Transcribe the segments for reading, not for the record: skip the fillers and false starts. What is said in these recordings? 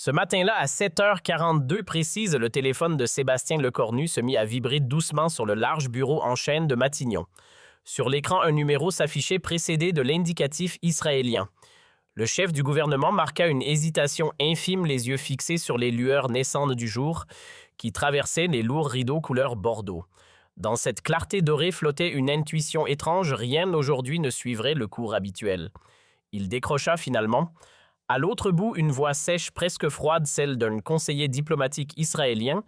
Ce matin-là, à 7h42 précise, le téléphone de Sébastien Lecornu se mit à vibrer doucement sur le large bureau en chêne de Matignon. Sur l'écran, un numéro s'affichait précédé de l'indicatif israélien. Le chef du gouvernement marqua une hésitation infime, les yeux fixés sur les lueurs naissantes du jour qui traversaient les lourds rideaux couleur bordeaux. Dans cette clarté dorée flottait une intuition étrange, rien aujourd'hui ne suivrait le cours habituel. Il décrocha finalement. À l'autre bout, une voix sèche, presque froide, celle d'un conseiller diplomatique israélien,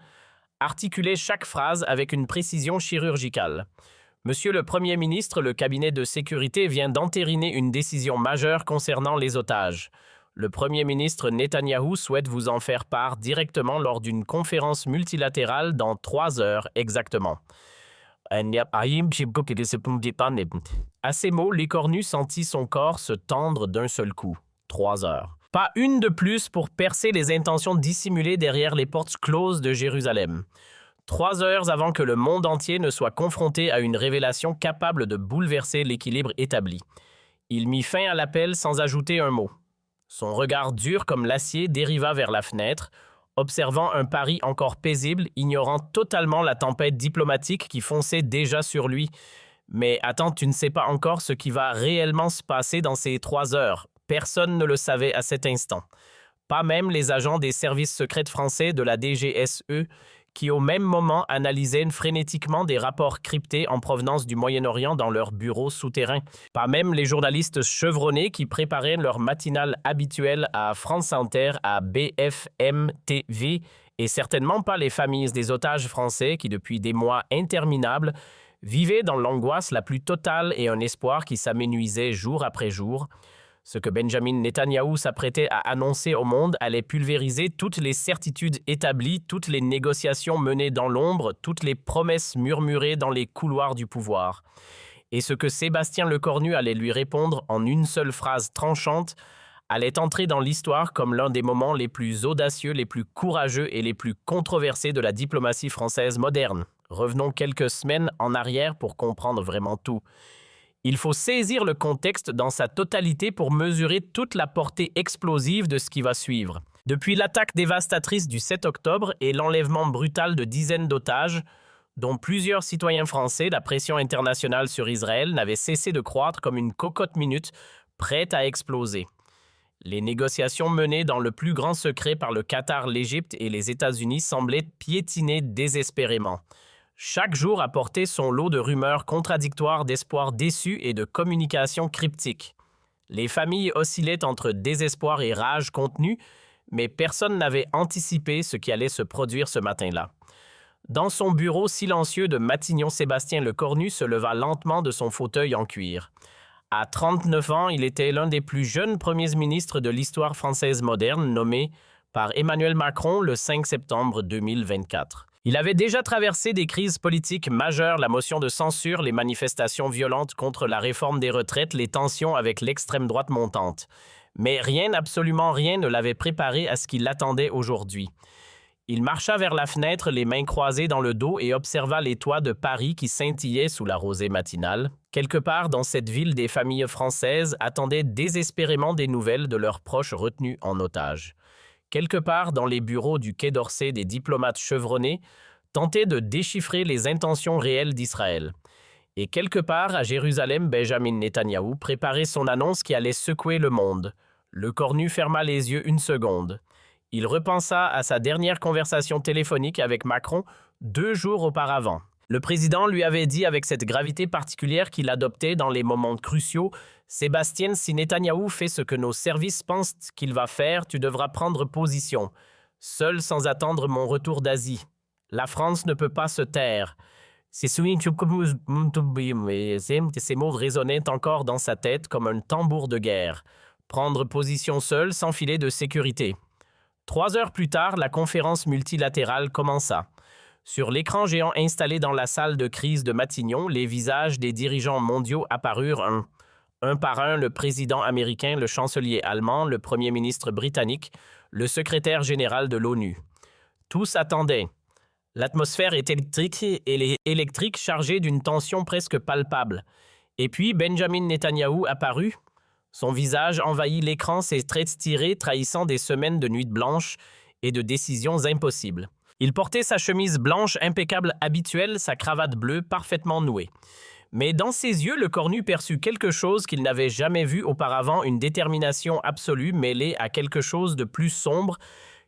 articulait chaque phrase avec une précision chirurgicale. Monsieur le Premier ministre, le cabinet de sécurité vient d'entériner une décision majeure concernant les otages. Le Premier ministre Netanyahou souhaite vous en faire part directement lors d'une conférence multilatérale dans 3 heures exactement. À ces mots, Lecornu sentit son corps se tendre d'un seul coup. 3 heures. Pas une de plus pour percer les intentions dissimulées derrière les portes closes de Jérusalem. 3 heures avant que le monde entier ne soit confronté à une révélation capable de bouleverser l'équilibre établi. Il mit fin à l'appel sans ajouter un mot. Son regard dur comme l'acier dériva vers la fenêtre, observant un Paris encore paisible, ignorant totalement la tempête diplomatique qui fonçait déjà sur lui. Mais attends, tu ne sais pas encore ce qui va réellement se passer dans ces 3 heures. Personne ne le savait à cet instant. Pas même les agents des services secrets français de la DGSE qui au même moment analysaient frénétiquement des rapports cryptés en provenance du Moyen-Orient dans leurs bureaux souterrains. Pas même les journalistes chevronnés qui préparaient leur matinale habituelle à France Inter, à BFM TV, et certainement pas les familles des otages français qui, depuis des mois interminables, vivaient dans l'angoisse la plus totale et un espoir qui s'amenuisait jour après jour. Ce que Benjamin Netanyahou s'apprêtait à annoncer au monde allait pulvériser toutes les certitudes établies, toutes les négociations menées dans l'ombre, toutes les promesses murmurées dans les couloirs du pouvoir. Et ce que Sébastien Lecornu allait lui répondre en une seule phrase tranchante allait entrer dans l'histoire comme l'un des moments les plus audacieux, les plus courageux et les plus controversés de la diplomatie française moderne. Revenons quelques semaines en arrière pour comprendre vraiment tout. Il faut saisir le contexte dans sa totalité pour mesurer toute la portée explosive de ce qui va suivre. Depuis l'attaque dévastatrice du 7 octobre et l'enlèvement brutal de dizaines d'otages, dont plusieurs citoyens français, la pression internationale sur Israël n'avait cessé de croître comme une cocotte minute prête à exploser. Les négociations menées dans le plus grand secret par le Qatar, l'Égypte et les États-Unis semblaient piétiner désespérément. Chaque jour apportait son lot de rumeurs contradictoires, d'espoirs déçus et de communications cryptiques. Les familles oscillaient entre désespoir et rage contenue, mais personne n'avait anticipé ce qui allait se produire ce matin-là. Dans son bureau silencieux de Matignon, Sébastien Lecornu se leva lentement de son fauteuil en cuir. À 39 ans, il était l'un des plus jeunes premiers ministres de l'histoire française moderne, nommé par Emmanuel Macron le 5 septembre 2024. Il avait déjà traversé des crises politiques majeures, la motion de censure, les manifestations violentes contre la réforme des retraites, les tensions avec l'extrême droite montante. Mais rien, absolument rien, ne l'avait préparé à ce qui l'attendait aujourd'hui. Il marcha vers la fenêtre, les mains croisées dans le dos, et observa les toits de Paris qui scintillaient sous la rosée matinale. Quelque part dans cette ville, des familles françaises attendaient désespérément des nouvelles de leurs proches retenus en otage. Quelque part dans les bureaux du Quai d'Orsay, des diplomates chevronnés tentaient de déchiffrer les intentions réelles d'Israël. Et quelque part à Jérusalem, Benjamin Netanyahou préparait son annonce qui allait secouer le monde. Lecornu ferma les yeux une seconde. Il repensa à sa dernière conversation téléphonique avec Macron 2 jours auparavant. Le président lui avait dit avec cette gravité particulière qu'il adoptait dans les moments cruciaux « Sébastien, si Netanyahou fait ce que nos services pensent qu'il va faire, tu devras prendre position. Seul sans attendre mon retour d'Asie. La France ne peut pas se taire. » Ces mots résonnaient encore dans sa tête comme un tambour de guerre. Prendre position seul sans filet de sécurité. 3 heures plus tard, la conférence multilatérale commença. Sur l'écran géant installé dans la salle de crise de Matignon, les visages des dirigeants mondiaux apparurent un par un, le président américain, le chancelier allemand, le premier ministre britannique, le secrétaire général de l'ONU. Tous attendaient. L'atmosphère était électrique chargée d'une tension presque palpable. Et puis Benjamin Netanyahou apparut, Son visage envahit l'écran, ses traits tirés trahissant des semaines de nuits blanches et de décisions impossibles. Il portait sa chemise blanche impeccable habituelle, sa cravate bleue parfaitement nouée. Mais dans ses yeux, le cornu perçut quelque chose qu'il n'avait jamais vu auparavant, une détermination absolue mêlée à quelque chose de plus sombre,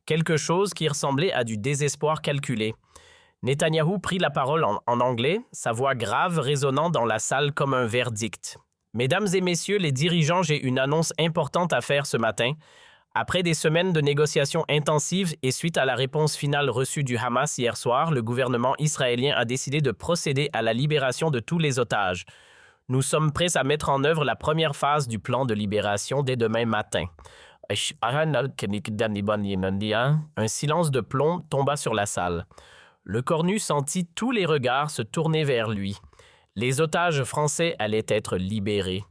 quelque chose qui ressemblait à du désespoir calculé. Netanyahou prit la parole en anglais, sa voix grave résonnant dans la salle comme un verdict. « Mesdames et messieurs les dirigeants, j'ai une annonce importante à faire ce matin. Après des semaines de négociations intensives et suite à la réponse finale reçue du Hamas hier soir, le gouvernement israélien a décidé de procéder à la libération de tous les otages. Nous sommes prêts à mettre en œuvre la première phase du plan de libération dès demain matin. » Un silence de plomb tomba sur la salle. Le cornu sentit tous les regards se tourner vers lui. Les otages français allaient être libérés.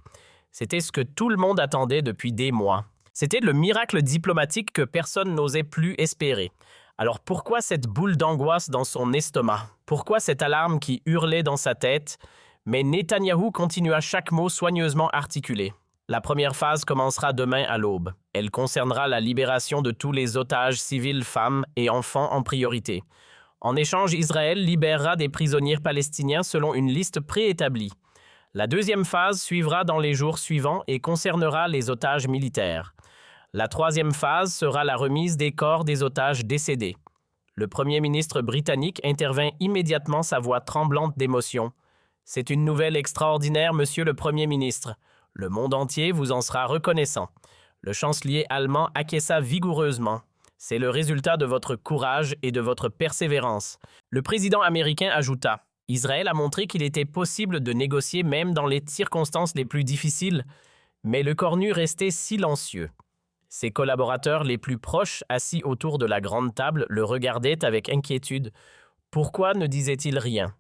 C'était ce que tout le monde attendait depuis des mois. C'était le miracle diplomatique que personne n'osait plus espérer. Alors pourquoi cette boule d'angoisse dans son estomac? Pourquoi cette alarme qui hurlait dans sa tête? Mais Netanyahou continua chaque mot soigneusement articulé. La première phase commencera demain à l'aube. Elle concernera la libération de tous les otages civils, femmes et enfants en priorité. En échange, Israël libérera des prisonniers palestiniens selon une liste préétablie. La deuxième phase suivra dans les jours suivants et concernera les otages militaires. La troisième phase sera la remise des corps des otages décédés. Le Premier ministre britannique intervint immédiatement, sa voix tremblante d'émotion. « C'est une nouvelle extraordinaire, monsieur le Premier ministre. Le monde entier vous en sera reconnaissant. » Le chancelier allemand acquiesça vigoureusement. « C'est le résultat de votre courage et de votre persévérance. » Le président américain ajouta. Israël a montré qu'il était possible de négocier même dans les circonstances les plus difficiles, mais le cornu restait silencieux. Ses collaborateurs les plus proches, assis autour de la grande table, le regardaient avec inquiétude. Pourquoi ne disait-il rien?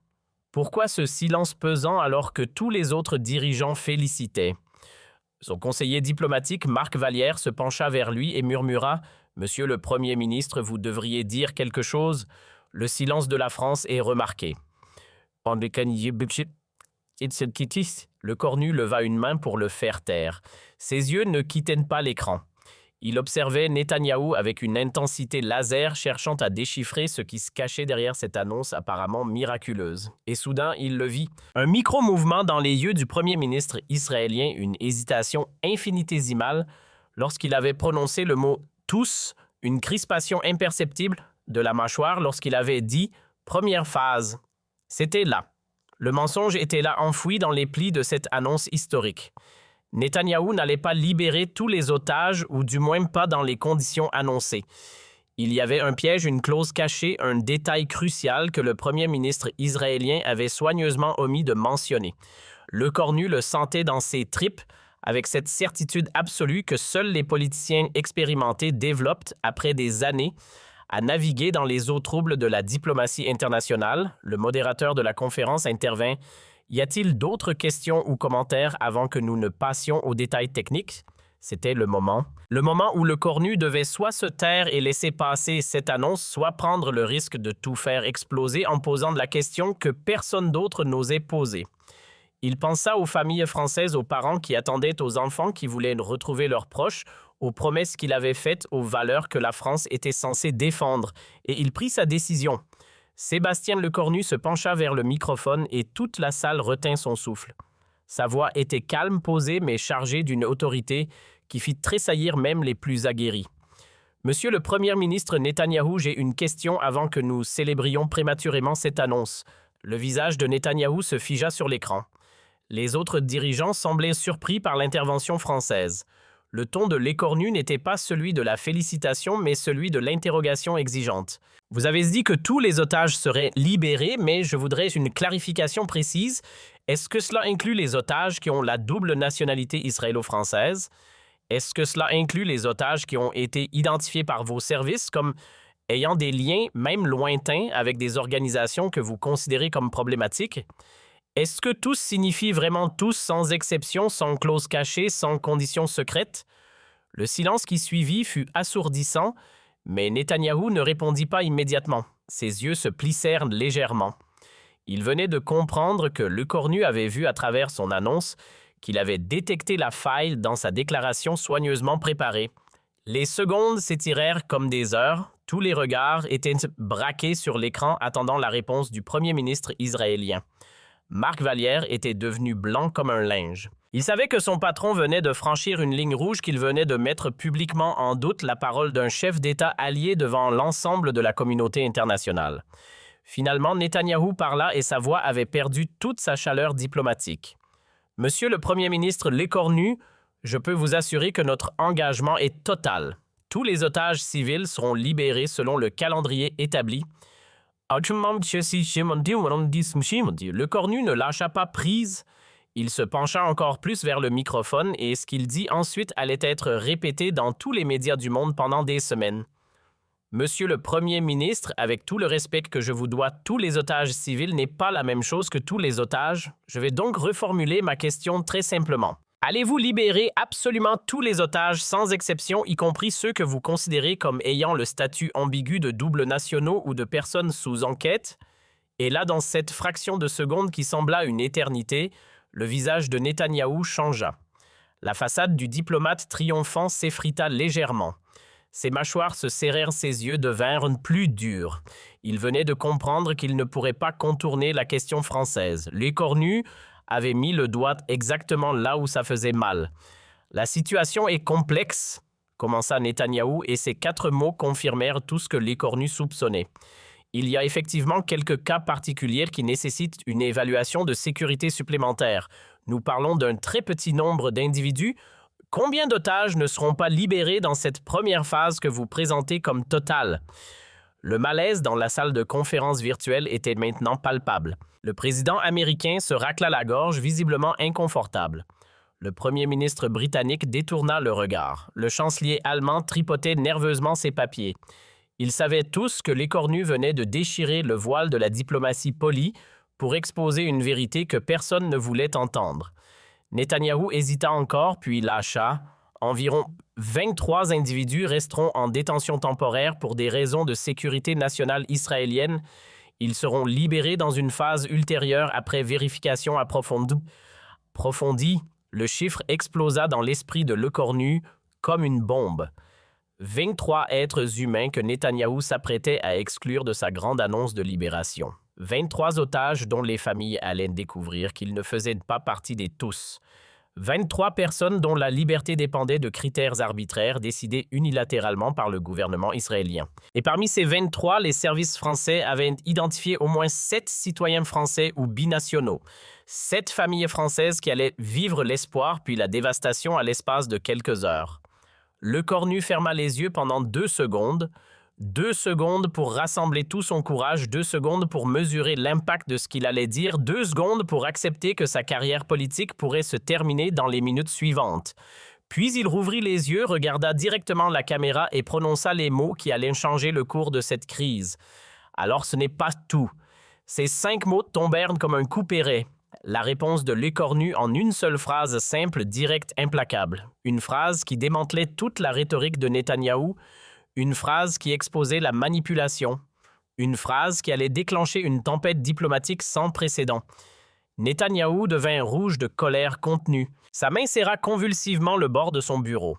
Pourquoi ce silence pesant alors que tous les autres dirigeants félicitaient? Son conseiller diplomatique, Marc Vallière, se pencha vers lui et murmura « Monsieur le Premier ministre, vous devriez dire quelque chose. Le silence de la France est remarqué. » Le cornu leva une main pour le faire taire. Ses yeux ne quittaient pas l'écran. Il observait Netanyahou avec une intensité laser, cherchant à déchiffrer ce qui se cachait derrière cette annonce apparemment miraculeuse. Et soudain, il le vit. Un micro-mouvement dans les yeux du premier ministre israélien, une hésitation infinitésimale lorsqu'il avait prononcé le mot « tous », une crispation imperceptible de la mâchoire lorsqu'il avait dit « première phase ». C'était là. Le mensonge était là enfoui dans les plis de cette annonce historique. Netanyahou n'allait pas libérer tous les otages, ou du moins pas dans les conditions annoncées. Il y avait un piège, une clause cachée, un détail crucial que le premier ministre israélien avait soigneusement omis de mentionner. Le cornu le sentait dans ses tripes, avec cette certitude absolue que seuls les politiciens expérimentés développent, après des années, à naviguer dans les eaux troubles de la diplomatie internationale. Le modérateur de la conférence intervint. Y a-t-il d'autres questions ou commentaires avant que nous ne passions aux détails techniques? C'était le moment. Le moment où le cornu devait soit se taire et laisser passer cette annonce, soit prendre le risque de tout faire exploser en posant de la question que personne d'autre n'osait poser. Il pensa aux familles françaises, aux parents qui attendaient, aux enfants qui voulaient retrouver leurs proches, aux promesses qu'il avait faites, aux valeurs que la France était censée défendre. Et il prit sa décision. Sébastien Lecornu se pencha vers le microphone et toute la salle retint son souffle. Sa voix était calme, posée, mais chargée d'une autorité qui fit tressaillir même les plus aguerris. « Monsieur le Premier ministre Netanyahou, j'ai une question avant que nous célébrions prématurément cette annonce. » Le visage de Netanyahou se figea sur l'écran. Les autres dirigeants semblaient surpris par l'intervention française. Le ton de l'écornu n'était pas celui de la félicitation, mais celui de l'interrogation exigeante. « Vous avez dit que tous les otages seraient libérés, mais je voudrais une clarification précise. Est-ce que cela inclut les otages qui ont la double nationalité israélo-française? Est-ce que cela inclut les otages qui ont été identifiés par vos services comme ayant des liens, même lointains, avec des organisations que vous considérez comme problématiques? Est-ce que tous signifie vraiment tous, sans exception, sans clause cachée, sans conditions secrètes? » Le silence qui suivit fut assourdissant, mais Netanyahou ne répondit pas immédiatement. Ses yeux se plissèrent légèrement. Il venait de comprendre que Lecornu avait vu à travers son annonce, qu'il avait détecté la faille dans sa déclaration soigneusement préparée. Les secondes s'étirèrent comme des heures. Tous les regards étaient braqués sur l'écran attendant la réponse du premier ministre israélien. Marc Vallière était devenu blanc comme un linge. Il savait que son patron venait de franchir une ligne rouge, qu'il venait de mettre publiquement en doute la parole d'un chef d'État allié devant l'ensemble de la communauté internationale. Finalement, Netanyahou parla et sa voix avait perdu toute sa chaleur diplomatique. « Monsieur le Premier ministre l'écornu, je peux vous assurer que notre engagement est total. Tous les otages civils seront libérés selon le calendrier établi. » Le cornu ne lâcha pas prise. Il se pencha encore plus vers le microphone et ce qu'il dit ensuite allait être répété dans tous les médias du monde pendant des semaines. Monsieur le Premier ministre, avec tout le respect que je vous dois, tous les otages civils n'est pas la même chose que tous les otages. Je vais donc reformuler ma question très simplement. Allez-vous libérer absolument tous les otages sans exception, y compris ceux que vous considérez comme ayant le statut ambigu de doubles nationaux ou de personnes sous enquête? Et là, dans cette fraction de seconde qui sembla une éternité, le visage de Netanyahou changea. La façade du diplomate triomphant s'effrita légèrement. Ses mâchoires se serrèrent, ses yeux devinrent plus durs. Il venait de comprendre qu'il ne pourrait pas contourner la question française. L'écornu avait mis le doigt exactement là où ça faisait mal. « La situation est complexe », commença Netanyahou, et ces 4 mots confirmèrent tout ce que l'écornu soupçonnait. Il y a effectivement quelques cas particuliers qui nécessitent une évaluation de sécurité supplémentaire. Nous parlons d'un très petit nombre d'individus. Combien d'otages ne seront pas libérés dans cette première phase que vous présentez comme totale? Le malaise dans la salle de conférence virtuelle était maintenant palpable. Le président américain se racla la gorge, visiblement inconfortable. Le premier ministre britannique détourna le regard. Le chancelier allemand tripotait nerveusement ses papiers. Ils savaient tous que l'écornu venait de déchirer le voile de la diplomatie polie pour exposer une vérité que personne ne voulait entendre. Netanyahou hésita encore, puis lâcha. Environ 23 individus resteront en détention temporaire pour des raisons de sécurité nationale israélienne. Ils seront libérés dans une phase ultérieure après vérification approfondie. Le chiffre explosa dans l'esprit de l'écornu comme une bombe. 23 êtres humains que Netanyahou s'apprêtait à exclure de sa grande annonce de libération. 23 otages dont les familles allaient découvrir qu'ils ne faisaient pas partie des tous. 23 personnes dont la liberté dépendait de critères arbitraires décidés unilatéralement par le gouvernement israélien. Et parmi ces 23, les services français avaient identifié au moins 7 citoyens français ou binationaux. 7 familles françaises qui allaient vivre l'espoir puis la dévastation à l'espace de quelques heures. L'écornu ferma les yeux pendant 2 secondes. 2 secondes pour rassembler tout son courage, 2 secondes pour mesurer l'impact de ce qu'il allait dire, 2 secondes pour accepter que sa carrière politique pourrait se terminer dans les minutes suivantes. Puis il rouvrit les yeux, regarda directement la caméra et prononça les mots qui allaient changer le cours de cette crise. Alors ce n'est pas tout. Ces 5 mots tombèrent comme un coup épais. La réponse de l'écornu en une seule phrase simple, directe, implacable. Une phrase qui démantelait toute la rhétorique de Netanyahou. Une phrase qui exposait la manipulation. Une phrase qui allait déclencher une tempête diplomatique sans précédent. Netanyahou devint rouge de colère contenue. Sa main serra convulsivement le bord de son bureau.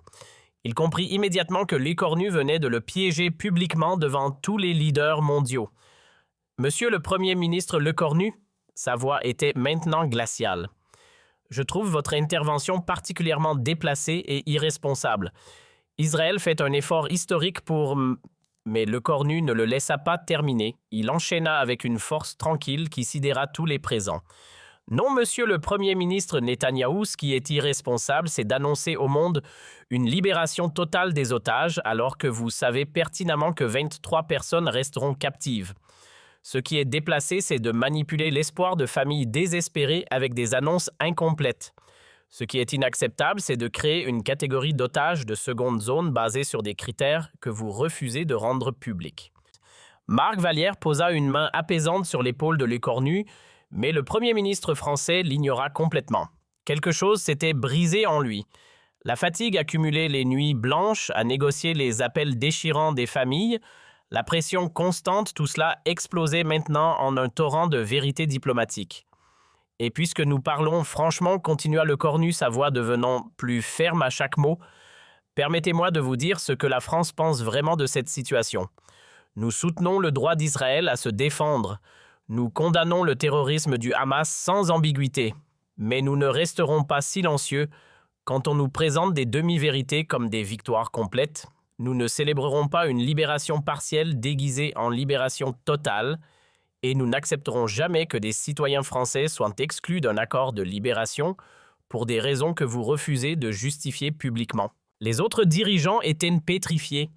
Il comprit immédiatement que l'écornu venait de le piéger publiquement devant tous les leaders mondiaux. « Monsieur le Premier ministre l'écornu », sa voix était maintenant glaciale. « Je trouve votre intervention particulièrement déplacée et irresponsable. Israël fait un effort historique pour... » Mais l'écornu ne le laissa pas terminer. Il enchaîna avec une force tranquille qui sidéra tous les présents. « Non, monsieur le Premier ministre Netanyahou, ce qui est irresponsable, c'est d'annoncer au monde une libération totale des otages alors que vous savez pertinemment que 23 personnes resteront captives. Ce qui est déplacé, c'est de manipuler l'espoir de familles désespérées avec des annonces incomplètes. Ce qui est inacceptable, c'est de créer une catégorie d'otages de seconde zone basée sur des critères que vous refusez de rendre publics. » Marc Vallière posa une main apaisante sur l'épaule de l'écornu, mais le Premier ministre français l'ignora complètement. Quelque chose s'était brisé en lui. La fatigue accumulée les nuits blanches à négocier les appels déchirants des familles, la pression constante, tout cela explosait maintenant en un torrent de vérité diplomatique. Et puisque nous parlons franchement, continua Lecornu, sa voix devenant plus ferme à chaque mot, permettez-moi de vous dire ce que la France pense vraiment de cette situation. Nous soutenons le droit d'Israël à se défendre. Nous condamnons le terrorisme du Hamas sans ambiguïté. Mais nous ne resterons pas silencieux quand on nous présente des demi-vérités comme des victoires complètes. Nous ne célébrerons pas une libération partielle déguisée en libération totale et nous n'accepterons jamais que des citoyens français soient exclus d'un accord de libération pour des raisons que vous refusez de justifier publiquement. Les autres dirigeants étaient pétrifiés.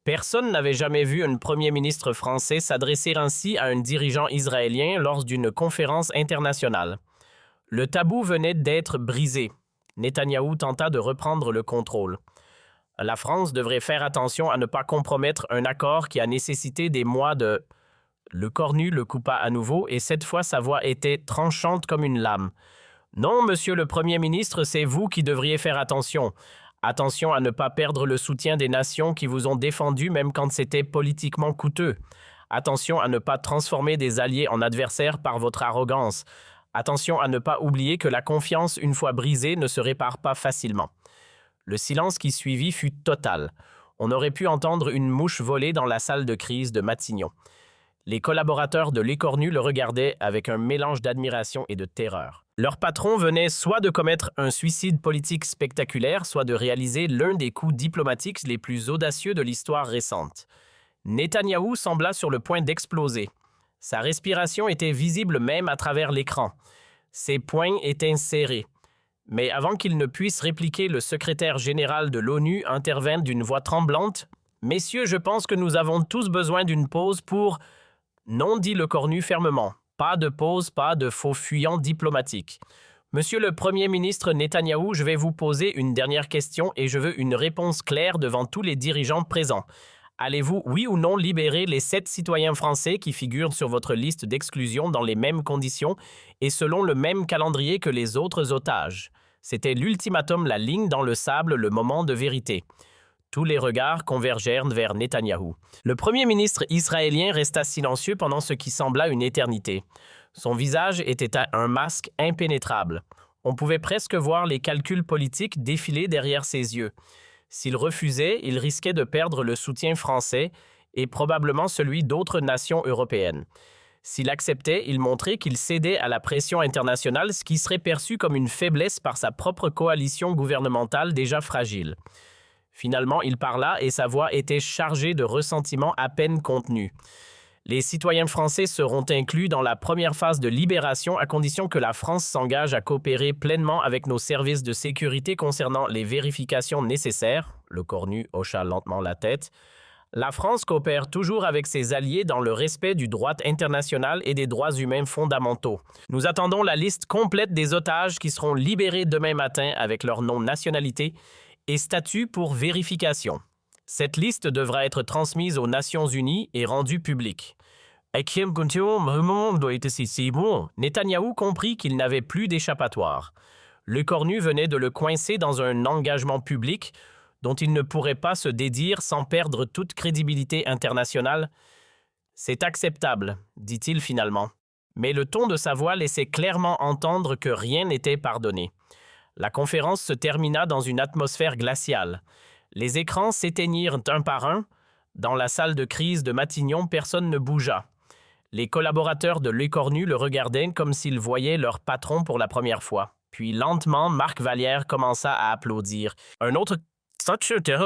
Personne n'avait jamais vu un premier ministre français s'adresser ainsi à un dirigeant israélien lors d'une conférence internationale. Le tabou venait d'être brisé. Netanyahou tenta de reprendre le contrôle. La France devrait faire attention à ne pas compromettre un accord qui a nécessité des mois de... Lecornu le coupa à nouveau et cette fois sa voix était tranchante comme une lame. « Non, monsieur le Premier ministre, c'est vous qui devriez faire attention. Attention à ne pas perdre le soutien des nations qui vous ont défendu même quand c'était politiquement coûteux. Attention à ne pas transformer des alliés en adversaires par votre arrogance. Attention à ne pas oublier que la confiance, une fois brisée, ne se répare pas facilement. » Le silence qui suivit fut total. On aurait pu entendre une mouche voler dans la salle de crise de Matignon. Les collaborateurs de Lecornu le regardaient avec un mélange d'admiration et de terreur. Leur patron venait soit de commettre un suicide politique spectaculaire, soit de réaliser l'un des coups diplomatiques les plus audacieux de l'histoire récente. Netanyahou sembla sur le point d'exploser. Sa respiration était visible même à travers l'écran. Ses poings étaient serrés. Mais avant qu'il ne puisse répliquer, le secrétaire général de l'ONU intervint d'une voix tremblante. « Messieurs, je pense que nous avons tous besoin d'une pause pour... » « Non, dit Lecornu fermement. Pas de pause, pas de faux fuyants diplomatiques. Monsieur le Premier ministre Netanyahou, je vais vous poser une dernière question et je veux une réponse claire devant tous les dirigeants présents. Allez-vous, oui ou non, libérer les 7 citoyens français qui figurent sur votre liste d'exclusion dans les mêmes conditions et selon le même calendrier que les autres otages? C'était l'ultimatum, la ligne dans le sable, le moment de vérité. Tous les regards convergèrent vers Netanyahou. Le premier ministre israélien resta silencieux pendant ce qui sembla une éternité. Son visage était un masque impénétrable. On pouvait presque voir les calculs politiques défiler derrière ses yeux. S'il refusait, il risquait de perdre le soutien français et probablement celui d'autres nations européennes. S'il acceptait, il montrait qu'il cédait à la pression internationale, ce qui serait perçu comme une faiblesse par sa propre coalition gouvernementale déjà fragile. Finalement, il parla et sa voix était chargée de ressentiment à peine contenu. Les citoyens français seront inclus dans la première phase de libération à condition que la France s'engage à coopérer pleinement avec nos services de sécurité concernant les vérifications nécessaires. Lecornu hocha lentement la tête. La France coopère toujours avec ses alliés dans le respect du droit international et des droits humains fondamentaux. Nous attendons la liste complète des otages qui seront libérés demain matin avec leur nom, nationalité et statut pour vérification. Cette liste devra être transmise aux Nations Unies et rendue publique. Netanyahou comprit qu'il n'avait plus d'échappatoire. Lecornu venait de le coincer dans un engagement public dont il ne pourrait pas se dédire sans perdre toute crédibilité internationale. « C'est acceptable, dit-il finalement. » Mais le ton de sa voix laissait clairement entendre que rien n'était pardonné. La conférence se termina dans une atmosphère glaciale. Les écrans s'éteignirent un par un. Dans la salle de crise de Matignon, personne ne bougea. Les collaborateurs de Lecornu le regardaient comme s'ils voyaient leur patron pour la première fois. Puis lentement, Marc Vallière commença à applaudir. Un autre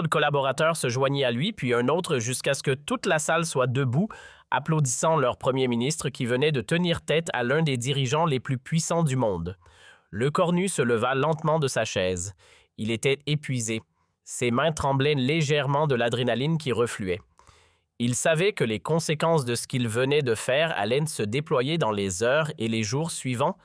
collaborateur se joignit à lui, puis un autre jusqu'à ce que toute la salle soit debout, applaudissant leur premier ministre qui venait de tenir tête à l'un des dirigeants les plus puissants du monde. Lecornu se leva lentement de sa chaise. Il était épuisé. Ses mains tremblaient légèrement de l'adrénaline qui refluait. Il savait que les conséquences de ce qu'il venait de faire allaient se déployer dans les heures et les jours suivants.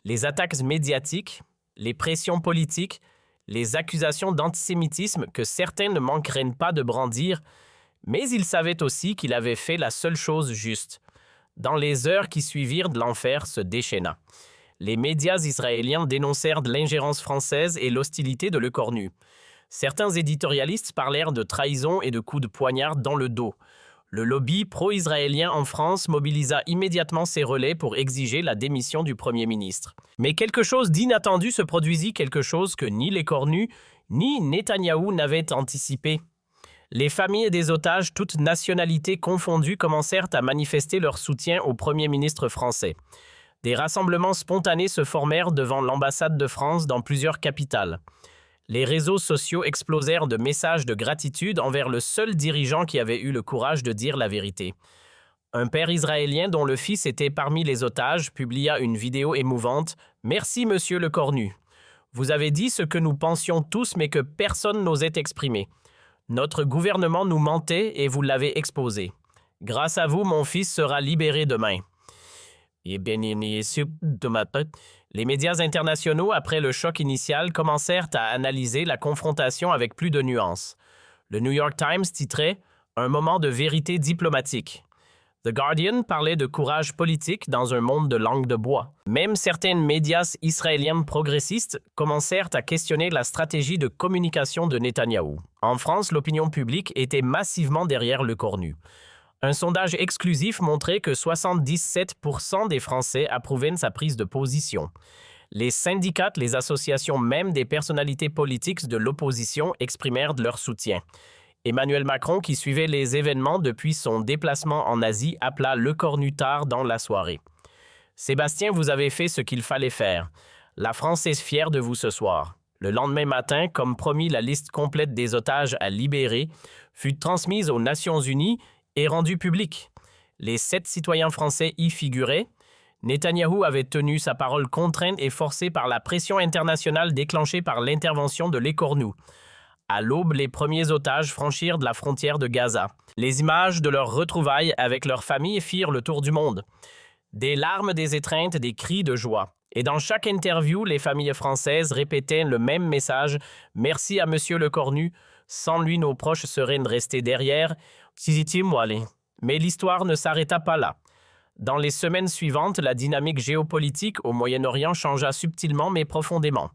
Les attaques médiatiques, les pressions politiques, les accusations d'antisémitisme que certains ne manqueraient pas de brandir, mais il savait aussi qu'il avait fait la seule chose juste. Dans les heures qui suivirent, l'enfer se déchaîna. Les médias israéliens dénoncèrent l'ingérence française et l'hostilité de Lecornu. Certains éditorialistes parlèrent de trahison et de coups de poignard dans le dos. Le lobby pro-israélien en France mobilisa immédiatement ses relais pour exiger la démission du Premier ministre. Mais quelque chose d'inattendu se produisit, quelque chose que ni les cornus ni Netanyahou n'avaient anticipé. Les familles des otages, toutes nationalités confondues, commencèrent à manifester leur soutien au Premier ministre français. Des rassemblements spontanés se formèrent devant l'ambassade de France dans plusieurs capitales. Les réseaux sociaux explosèrent de messages de gratitude envers le seul dirigeant qui avait eu le courage de dire la vérité. Un père israélien dont le fils était parmi les otages publia une vidéo émouvante « Merci, monsieur le cornu. Vous avez dit ce que nous pensions tous mais que personne n'osait exprimer. Notre gouvernement nous mentait et vous l'avez exposé. Grâce à vous, mon fils sera libéré demain. » Les médias internationaux, après le choc initial, commencèrent à analyser la confrontation avec plus de nuances. Le New York Times titrait « Un moment de vérité diplomatique ». The Guardian parlait de courage politique dans un monde de langue de bois. Même certains médias israéliens progressistes commencèrent à questionner la stratégie de communication de Netanyahou. En France, l'opinion publique était massivement derrière le cornu. Un sondage exclusif montrait que 77% des Français approuvaient sa prise de position. Les syndicats, les associations même des personnalités politiques de l'opposition exprimèrent leur soutien. Emmanuel Macron, qui suivait les événements depuis son déplacement en Asie, appela le cornu tard dans la soirée. « Sébastien, vous avez fait ce qu'il fallait faire. La France est fière de vous ce soir. » Le lendemain matin, comme promis, la liste complète des otages à libérer fut transmise aux Nations Unies et rendue publique. Les 7 citoyens français y figuraient. Netanyahou avait tenu sa parole contrainte et forcée par la pression internationale déclenchée par l'intervention de l'Écornou. À l'aube, les premiers otages franchirent de la frontière de Gaza. Les images de leurs retrouvailles avec leurs familles firent le tour du monde. Des larmes, des étreintes, des cris de joie. Et dans chaque interview, les familles françaises répétaient le même message « Merci à Monsieur le Cornu. Sans lui, nos proches seraient restés derrière. » Mais l'histoire ne s'arrêta pas là. Dans les semaines suivantes, la dynamique géopolitique au Moyen-Orient changea subtilement mais profondément.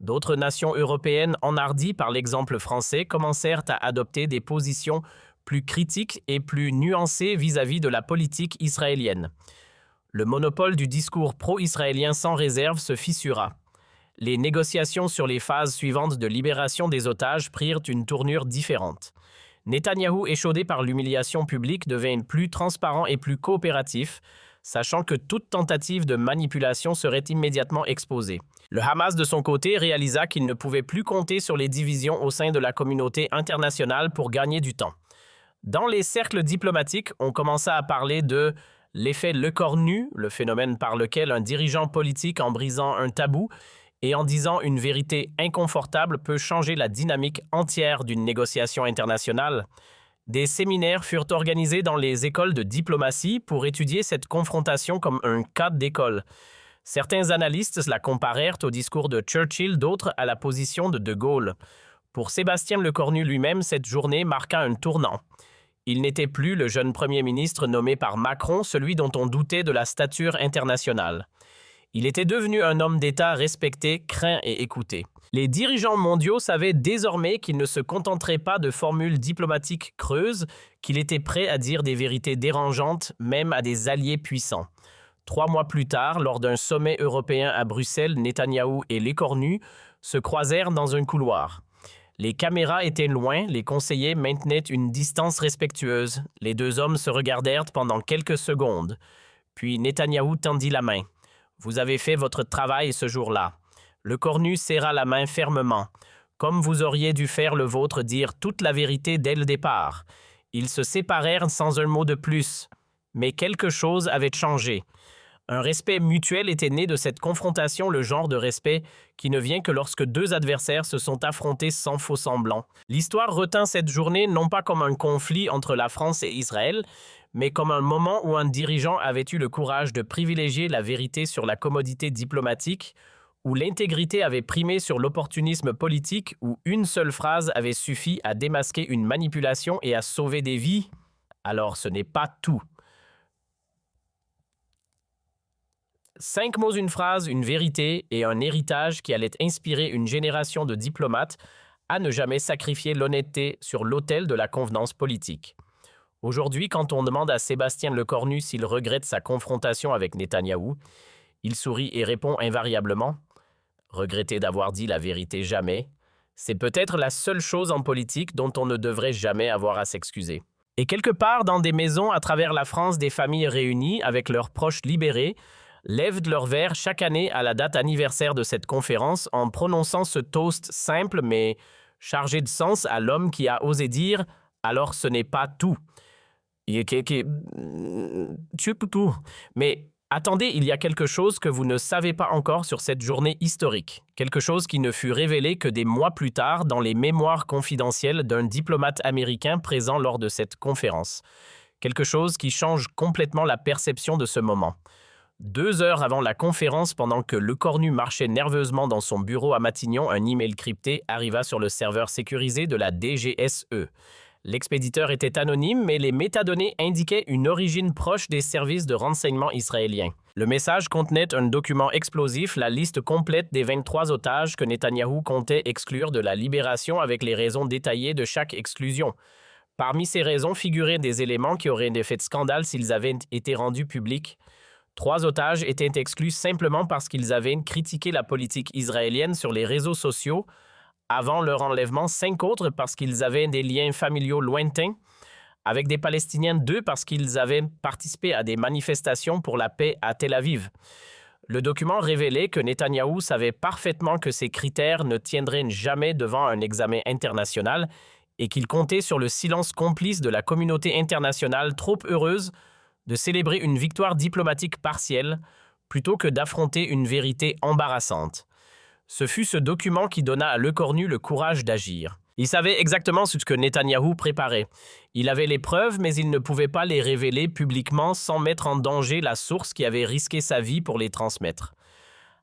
D'autres nations européennes, enhardies par l'exemple français, commencèrent à adopter des positions plus critiques et plus nuancées vis-à-vis de la politique israélienne. Le monopole du discours pro-israélien sans réserve se fissura. Les négociations sur les phases suivantes de libération des otages prirent une tournure différente. Netanyahou, échaudé par l'humiliation publique, devint plus transparent et plus coopératif, sachant que toute tentative de manipulation serait immédiatement exposée. Le Hamas, de son côté, réalisa qu'il ne pouvait plus compter sur les divisions au sein de la communauté internationale pour gagner du temps. Dans les cercles diplomatiques, on commença à parler de l'effet Le Cornu, le phénomène par lequel un dirigeant politique, en brisant un tabou et en disant une vérité inconfortable, peut changer la dynamique entière d'une négociation internationale. Des séminaires furent organisés dans les écoles de diplomatie pour étudier cette confrontation comme un cas d'école. Certains analystes la comparèrent au discours de Churchill, d'autres à la position de De Gaulle. Pour Sébastien Lecornu lui-même, cette journée marqua un tournant. Il n'était plus le jeune Premier ministre nommé par Macron, celui dont on doutait de la stature internationale. Il était devenu un homme d'État respecté, craint et écouté. Les dirigeants mondiaux savaient désormais qu'il ne se contenterait pas de formules diplomatiques creuses, qu'il était prêt à dire des vérités dérangeantes, même à des alliés puissants. 3 mois plus tard, lors d'un sommet européen à Bruxelles, Netanyahou et Lecornu se croisèrent dans un couloir. Les caméras étaient loin, les conseillers maintenaient une distance respectueuse. Les 2 hommes se regardèrent pendant quelques secondes. Puis Netanyahou tendit la main. « Vous avez fait votre travail ce jour-là. » Lecornu serra la main fermement. « Comme vous auriez dû faire le vôtre, dire toute la vérité dès le départ. » Ils se séparèrent sans un mot de plus. Mais quelque chose avait changé. Un respect mutuel était né de cette confrontation, le genre de respect qui ne vient que lorsque 2 adversaires se sont affrontés sans faux semblant. L'histoire retint cette journée non pas comme un conflit entre la France et Israël, mais comme un moment où un dirigeant avait eu le courage de privilégier la vérité sur la commodité diplomatique, où l'intégrité avait primé sur l'opportunisme politique, où une seule phrase avait suffi à démasquer une manipulation et à sauver des vies. Alors ce n'est pas tout. 5 mots, une phrase, une vérité et un héritage qui allait inspirer une génération de diplomates à ne jamais sacrifier l'honnêteté sur l'autel de la convenance politique. Aujourd'hui, quand on demande à Sébastien Lecornu s'il regrette sa confrontation avec Netanyahou, il sourit et répond invariablement « Regretter d'avoir dit la vérité jamais, c'est peut-être la seule chose en politique dont on ne devrait jamais avoir à s'excuser. » Et quelque part dans des maisons à travers la France, des familles réunies avec leurs proches libérés lèvent leur verre chaque année à la date anniversaire de cette conférence en prononçant ce toast simple mais chargé de sens à l'homme qui a osé dire « alors ce n'est pas tout ». Mais attendez, il y a quelque chose que vous ne savez pas encore sur cette journée historique. Quelque chose qui ne fut révélé que des mois plus tard dans les mémoires confidentielles d'un diplomate américain présent lors de cette conférence. Quelque chose qui change complètement la perception de ce moment. 2 heures avant la conférence, pendant que Lecornu marchait nerveusement dans son bureau à Matignon, un email crypté arriva sur le serveur sécurisé de la DGSE. L'expéditeur était anonyme, mais les métadonnées indiquaient une origine proche des services de renseignement israéliens. Le message contenait un document explosif, la liste complète des 23 otages que Netanyahou comptait exclure de la libération avec les raisons détaillées de chaque exclusion. Parmi ces raisons figuraient des éléments qui auraient des effets de scandale s'ils avaient été rendus publics. 3 otages étaient exclus simplement parce qu'ils avaient critiqué la politique israélienne sur les réseaux sociaux. Avant leur enlèvement, 5 autres parce qu'ils avaient des liens familiaux lointains. Avec des Palestiniens, 2 parce qu'ils avaient participé à des manifestations pour la paix à Tel Aviv. Le document révélait que Netanyahou savait parfaitement que ces critères ne tiendraient jamais devant un examen international et qu'il comptait sur le silence complice de la communauté internationale trop heureuse de célébrer une victoire diplomatique partielle plutôt que d'affronter une vérité embarrassante. Ce fut ce document qui donna à Lecornu le courage d'agir. Il savait exactement ce que Netanyahou préparait. Il avait les preuves, mais il ne pouvait pas les révéler publiquement sans mettre en danger la source qui avait risqué sa vie pour les transmettre.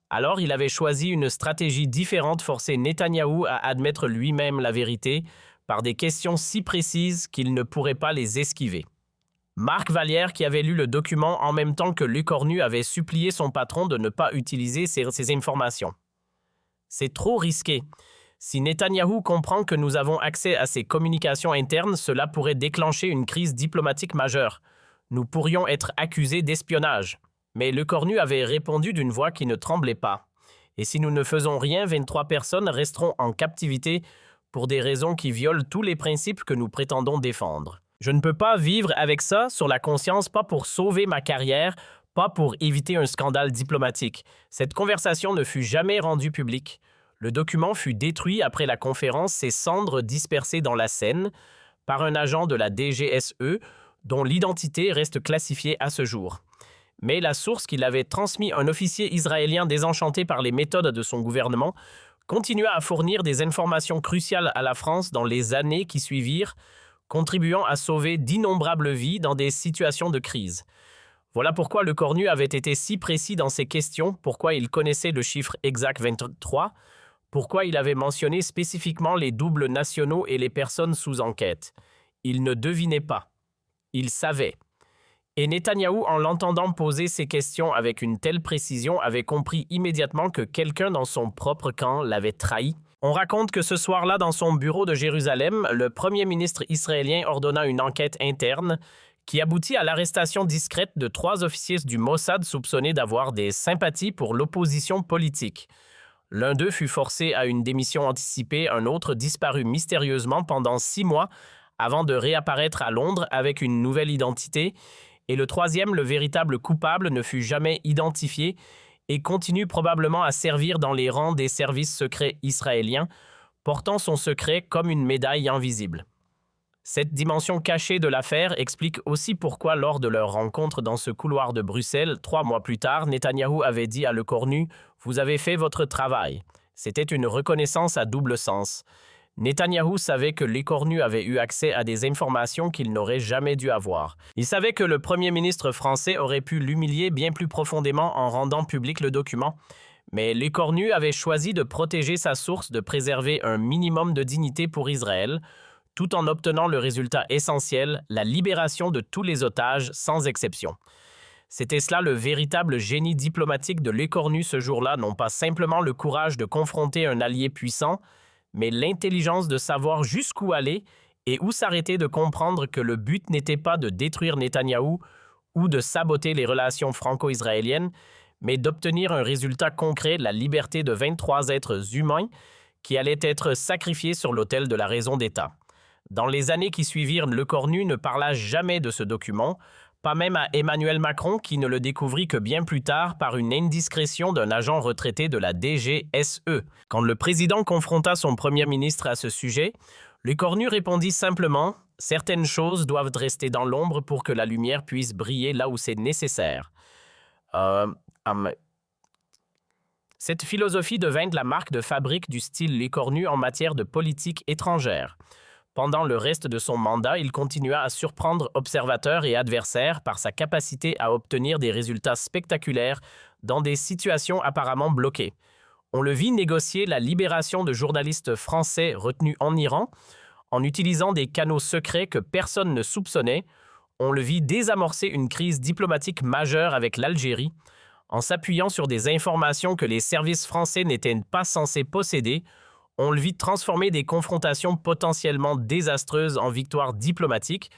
Alors il avait choisi une stratégie différente, forcer Netanyahou à admettre lui-même la vérité par des questions si précises qu'il ne pourrait pas les esquiver. Marc Vallière, qui avait lu le document en même temps que Lecornu, avait supplié son patron de ne pas utiliser ces informations. C'est trop risqué. Si Netanyahou comprend que nous avons accès à ses communications internes, cela pourrait déclencher une crise diplomatique majeure. Nous pourrions être accusés d'espionnage. Mais Lecornu avait répondu d'une voix qui ne tremblait pas. Et si nous ne faisons rien, 23 personnes resteront en captivité pour des raisons qui violent tous les principes que nous prétendons défendre. Je ne peux pas vivre avec ça sur la conscience, pas pour sauver ma carrière, pas pour éviter un scandale diplomatique. Cette conversation ne fut jamais rendue publique. Le document fut détruit après la conférence, ses cendres dispersées dans la Seine par un agent de la DGSE dont l'identité reste classifiée à ce jour. Mais la source qui l'avait transmis, un officier israélien désenchanté par les méthodes de son gouvernement, continua à fournir des informations cruciales à la France dans les années qui suivirent, contribuant à sauver d'innombrables vies dans des situations de crise. Voilà pourquoi Lecornu avait été si précis dans ses questions, pourquoi il connaissait le chiffre exact 23, pourquoi il avait mentionné spécifiquement les doubles nationaux et les personnes sous enquête. Il ne devinait pas. Il savait. Et Netanyahou, en l'entendant poser ces questions avec une telle précision, avait compris immédiatement que quelqu'un dans son propre camp l'avait trahi. On raconte que ce soir-là, dans son bureau de Jérusalem, le premier ministre israélien ordonna une enquête interne qui aboutit à l'arrestation discrète de 3 officiers du Mossad soupçonnés d'avoir des sympathies pour l'opposition politique. L'un d'eux fut forcé à une démission anticipée, un autre disparut mystérieusement pendant 6 mois avant de réapparaître à Londres avec une nouvelle identité, et le troisième, le véritable coupable, ne fut jamais identifié et continue probablement à servir dans les rangs des services secrets israéliens, portant son secret comme une médaille invisible. Cette dimension cachée de l'affaire explique aussi pourquoi, lors de leur rencontre dans ce couloir de Bruxelles, 3 mois plus tard, Netanyahou avait dit à Lecornu « Vous avez fait votre travail ». C'était une reconnaissance à double sens. Netanyahou savait que Lecornu avait eu accès à des informations qu'il n'aurait jamais dû avoir. Il savait que le premier ministre français aurait pu l'humilier bien plus profondément en rendant public le document. Mais Lecornu avait choisi de protéger sa source, de préserver un minimum de dignité pour Israël, tout en obtenant le résultat essentiel, la libération de tous les otages, sans exception. C'était cela le véritable génie diplomatique de Lecornu ce jour-là, non pas simplement le courage de confronter un allié puissant, mais l'intelligence de savoir jusqu'où aller Et où s'arrêter de comprendre que le but n'était pas de détruire Netanyahou ou de saboter les relations franco-israéliennes, mais d'obtenir un résultat concret, la liberté de 23 êtres humains qui allaient être sacrifiés sur l'autel de la raison d'État. Dans les années qui suivirent, Lecornu ne parla jamais de ce document, pas même à Emmanuel Macron qui ne le découvrit que bien plus tard par une indiscrétion d'un agent retraité de la DGSE. Quand le président confronta son premier ministre à ce sujet, Lecornu répondit simplement « Certaines choses doivent rester dans l'ombre pour que la lumière puisse briller là où c'est nécessaire. » Cette philosophie devint la marque de fabrique du style Lecornu en matière de politique étrangère. Pendant le reste de son mandat, il continua à surprendre observateurs et adversaires par sa capacité à obtenir des résultats spectaculaires dans des situations apparemment bloquées. On le vit négocier la libération de journalistes français retenus en Iran en utilisant des canaux secrets que personne ne soupçonnait. On le vit désamorcer une crise diplomatique majeure avec l'Algérie en s'appuyant sur des informations que les services français n'étaient pas censés posséder. On le vit transformer des confrontations potentiellement désastreuses en victoires diplomatiques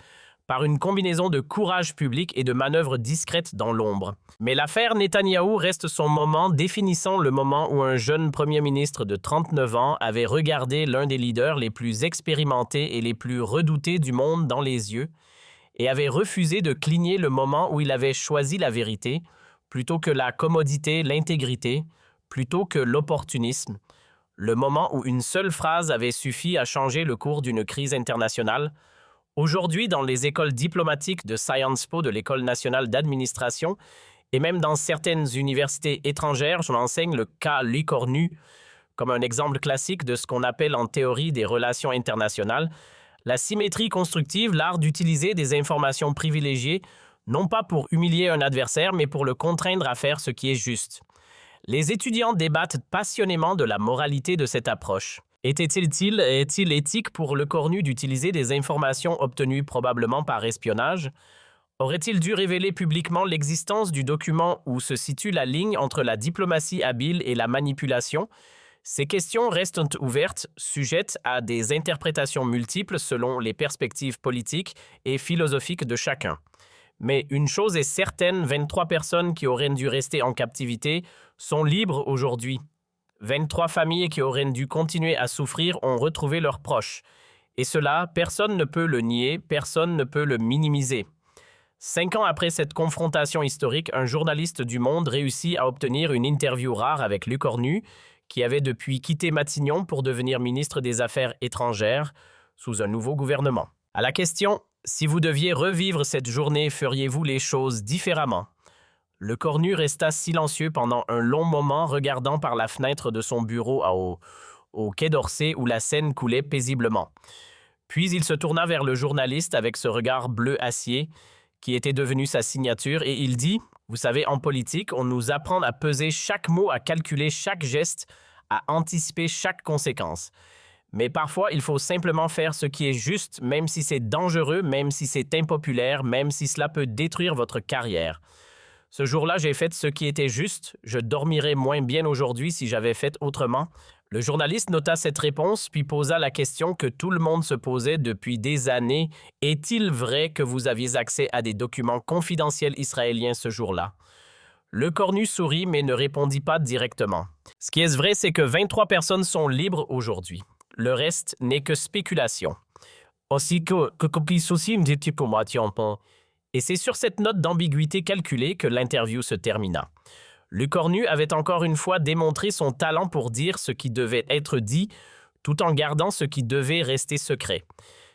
par une combinaison de courage public et de manœuvres discrètes dans l'ombre. Mais l'affaire Netanyahou reste son moment définissant, le moment où un jeune premier ministre de 39 ans avait regardé l'un des leaders les plus expérimentés et les plus redoutés du monde dans les yeux et avait refusé de cligner le moment où il avait choisi la vérité plutôt que la commodité, l'intégrité, plutôt que l'opportunisme. Le moment où une seule phrase avait suffi à changer le cours d'une crise internationale. Aujourd'hui, dans les écoles diplomatiques de Sciences Po de l'École nationale d'administration et même dans certaines universités étrangères, on enseigne le cas Lecornu comme un exemple classique de ce qu'on appelle en théorie des relations internationales la symétrie constructive, l'art d'utiliser des informations privilégiées, non pas pour humilier un adversaire, mais pour le contraindre à faire ce qui est juste. Les étudiants débattent passionnément de la moralité de cette approche. Est-il éthique pour Lecornu d'utiliser des informations obtenues probablement par espionnage? Aurait-il dû révéler publiquement l'existence du document où se situe la ligne entre la diplomatie habile et la manipulation? Ces questions restent ouvertes, sujettes à des interprétations multiples selon les perspectives politiques et philosophiques de chacun. Mais une chose est certaine, 23 personnes qui auraient dû rester en captivité sont libres aujourd'hui. 23 familles qui auraient dû continuer à souffrir ont retrouvé leurs proches. Et cela, personne ne peut le nier, personne ne peut le minimiser. 5 ans après cette confrontation historique, un journaliste du Monde réussit à obtenir une interview rare avec Lecornu, qui avait depuis quitté Matignon pour devenir ministre des Affaires étrangères sous un nouveau gouvernement. À la question « Si vous deviez revivre cette journée, feriez-vous les choses différemment ?» Lecornu resta silencieux pendant un long moment, regardant par la fenêtre de son bureau au Quai d'Orsay où la Seine coulait paisiblement. Puis il se tourna vers le journaliste avec ce regard bleu acier qui était devenu sa signature et il dit « Vous savez, en politique, on nous apprend à peser chaque mot, à calculer chaque geste, à anticiper chaque conséquence. Mais parfois, il faut simplement faire ce qui est juste, même si c'est dangereux, même si c'est impopulaire, même si cela peut détruire votre carrière. Ce jour-là, j'ai fait ce qui était juste. Je dormirais moins bien aujourd'hui si j'avais fait autrement. » Le journaliste nota cette réponse, puis posa la question que tout le monde se posait depuis des années. « Est-il vrai que vous aviez accès à des documents confidentiels israéliens ce jour-là » Lecornu sourit, mais ne répondit pas directement. Ce qui est vrai, c'est que 23 personnes sont libres aujourd'hui. Le reste n'est que spéculation. Et c'est sur cette note d'ambiguïté calculée que l'interview se termina. Lecornu avait encore une fois démontré son talent pour dire ce qui devait être dit, tout en gardant ce qui devait rester secret.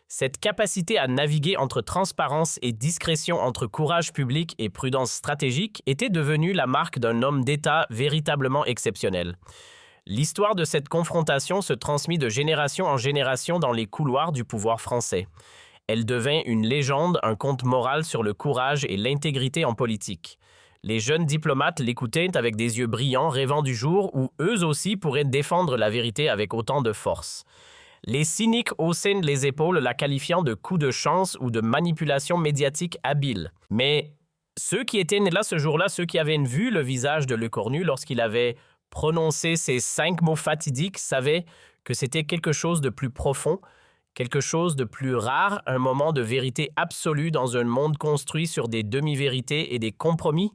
Cette capacité à naviguer entre transparence et discrétion, entre courage public et prudence stratégique, était devenue la marque d'un homme d'État véritablement exceptionnel. L'histoire de cette confrontation se transmit de génération en génération dans les couloirs du pouvoir français. Elle devint une légende, un conte moral sur le courage et l'intégrité en politique. Les jeunes diplomates l'écoutaient avec des yeux brillants, rêvant du jour où eux aussi pourraient défendre la vérité avec autant de force. Les cyniques haussaient les épaules, la qualifiant de coup de chance ou de manipulation médiatique habile. Mais ceux qui étaient là ce jour-là, ceux qui avaient vu le visage de Lecornu lorsqu'il avait prononcé ces 5 mots fatidiques, savaient que c'était quelque chose de plus profond, Quelque chose de plus rare, un moment de vérité absolue dans un monde construit sur des demi-vérités et des compromis.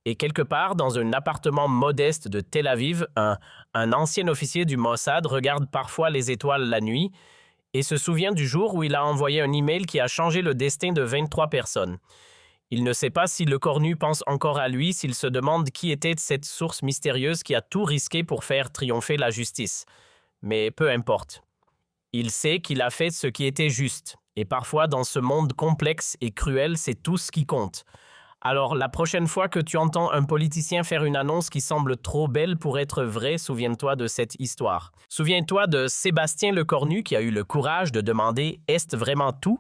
Et quelque part, dans un appartement modeste de Tel Aviv, un ancien officier du Mossad regarde parfois les étoiles la nuit et se souvient du jour où il a envoyé un email qui a changé le destin de 23 personnes. Il ne sait pas si le cornu pense encore à lui, s'il se demande qui était cette source mystérieuse qui a tout risqué pour faire triompher la justice. Mais peu importe. Il sait qu'il a fait ce qui était juste. Et parfois, dans ce monde complexe et cruel, c'est tout ce qui compte. Alors, la prochaine fois que tu entends un politicien faire une annonce qui semble trop belle pour être vraie, souviens-toi de cette histoire. Souviens-toi de Sébastien Lecornu qui a eu le courage de demander « Est-ce vraiment tout ?»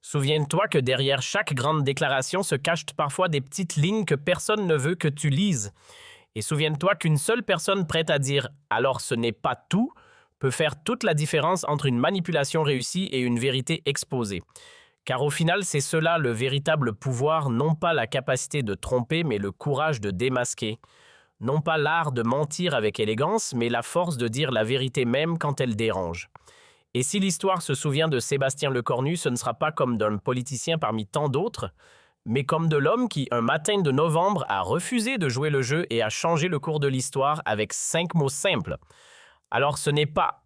Souviens-toi que derrière chaque grande déclaration se cachent parfois des petites lignes que personne ne veut que tu lises. Et souviens-toi qu'une seule personne prête à dire « alors ce n'est pas tout » peut faire toute la différence entre une manipulation réussie et une vérité exposée. Car au final, c'est cela le véritable pouvoir, non pas la capacité de tromper, mais le courage de démasquer. Non pas l'art de mentir avec élégance, mais la force de dire la vérité même quand elle dérange. Et si l'histoire se souvient de Sébastien Lecornu, ce ne sera pas comme d'un politicien parmi tant d'autres, mais comme de l'homme qui, un matin de novembre, a refusé de jouer le jeu et a changé le cours de l'histoire avec 5 mots simples. Alors ce n'est pas